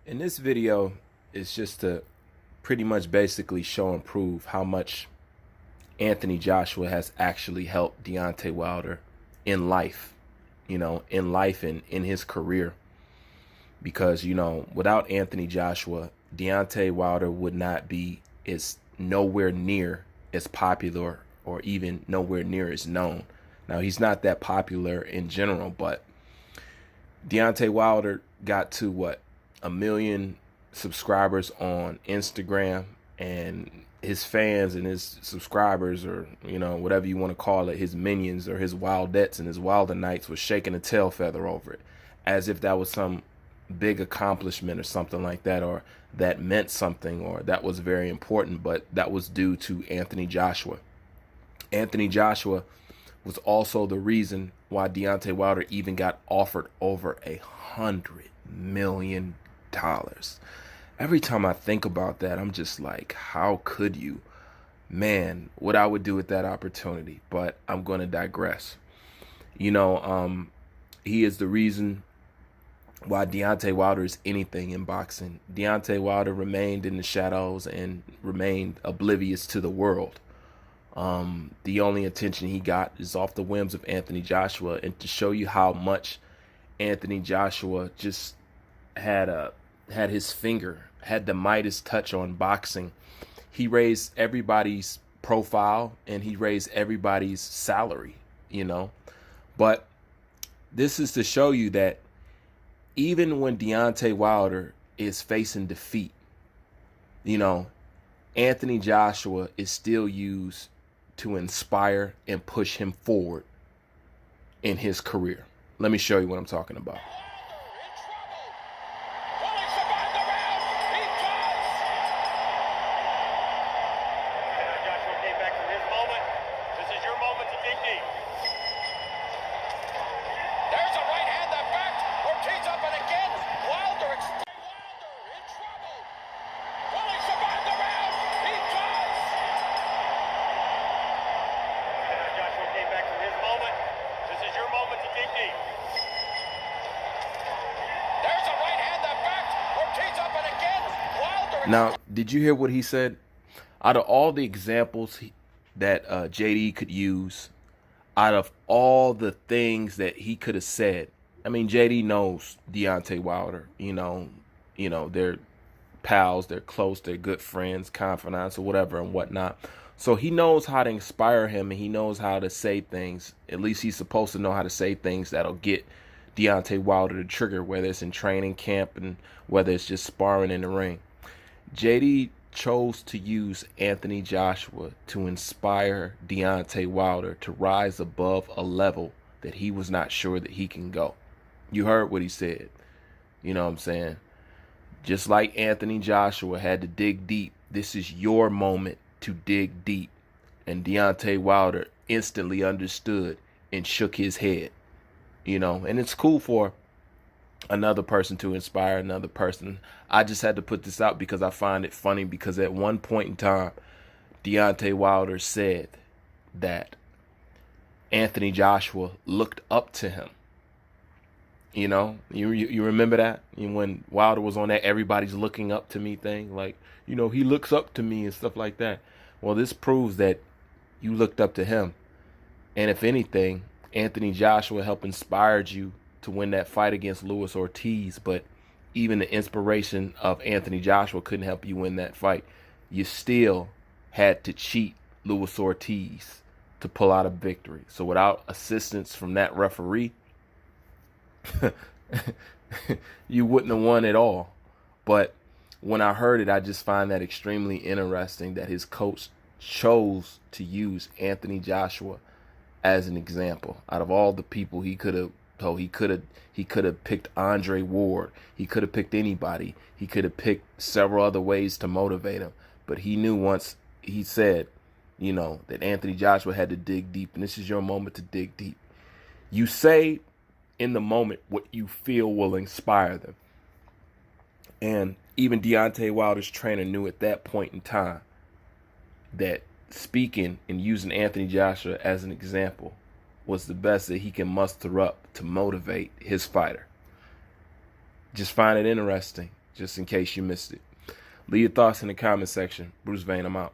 In this video, it's just to pretty much basically show and prove how much Anthony Joshua has actually helped Deontay Wilder in life, and in his career. Because, without Anthony Joshua, Deontay Wilder would not be nowhere near as popular or even nowhere near as known. Now, he's not that popular in general, but Deontay Wilder got to what? 1 million subscribers on Instagram, and his fans and his subscribers, or whatever you want to call it, his minions or his Wildettes and his Wilder Knights, was shaking a tail feather over it, as if that was some big accomplishment or something like that, or that meant something, or that was very important. But that was due to Anthony Joshua. Anthony Joshua was also the reason why Deontay Wilder even got offered over $100 million. Every time I think about that, I'm just like, how could you? Man, what I would do with that opportunity. But I'm going to digress. He is the reason why Deontay Wilder is anything in boxing. Deontay Wilder remained in the shadows and remained oblivious to the world. The only attention he got is off the whims of Anthony Joshua. And to show you how much Anthony Joshua just had his finger, had the Midas touch on boxing, he raised everybody's profile and he raised everybody's salary, But this is to show you that even when Deontay Wilder is facing defeat, Anthony Joshua is still used to inspire and push him forward in his career. Let me show you what I'm talking about. Now, did you hear what he said? Out of all the examples that JD could use, out of all the things that he could have said, I mean, JD knows Deontay Wilder. They're pals, they're close, they're good friends, confidants, or whatever and whatnot. So he knows how to inspire him, and he knows how to say things. At least he's supposed to know how to say things that'll get Deontay Wilder to trigger, whether it's in training camp and whether it's just sparring in the ring. JD chose to use Anthony Joshua to inspire Deontay Wilder to rise above a level that he was not sure that he can go. You heard what he said. You know what I'm saying? Just like Anthony Joshua had to dig deep, this is your moment to dig deep. And Deontay Wilder instantly understood and shook his head. And it's cool for another person to inspire another person. I just had to put this out because I find it funny, because at one point in time, Deontay Wilder said that Anthony Joshua looked up to him. You remember that? When Wilder was on that everybody's looking up to me thing, like, he looks up to me and stuff like that. Well, this proves that you looked up to him. And if anything, Anthony Joshua helped inspire you to win that fight against Luis Ortiz. But even the inspiration of Anthony Joshua couldn't help you win that fight. You still had to cheat Luis Ortiz to pull out a victory. So without assistance from that referee, you wouldn't have won at all. But when I heard it, I just find that extremely interesting that his coach chose to use Anthony Joshua as an example. Out of all the people he could have, he could have picked Andre Ward. He could have picked anybody. He could have picked several other ways to motivate him. But he knew once he said, that Anthony Joshua had to dig deep. And this is your moment to dig deep. You say in the moment what you feel will inspire them. And even Deontay Wilder's trainer knew at that point in time that speaking and using Anthony Joshua as an example was the best that he can muster up to motivate his fighter. Just find it interesting. just in case you missed it. Leave your thoughts in the comment section. Bruce Vane, I'm out.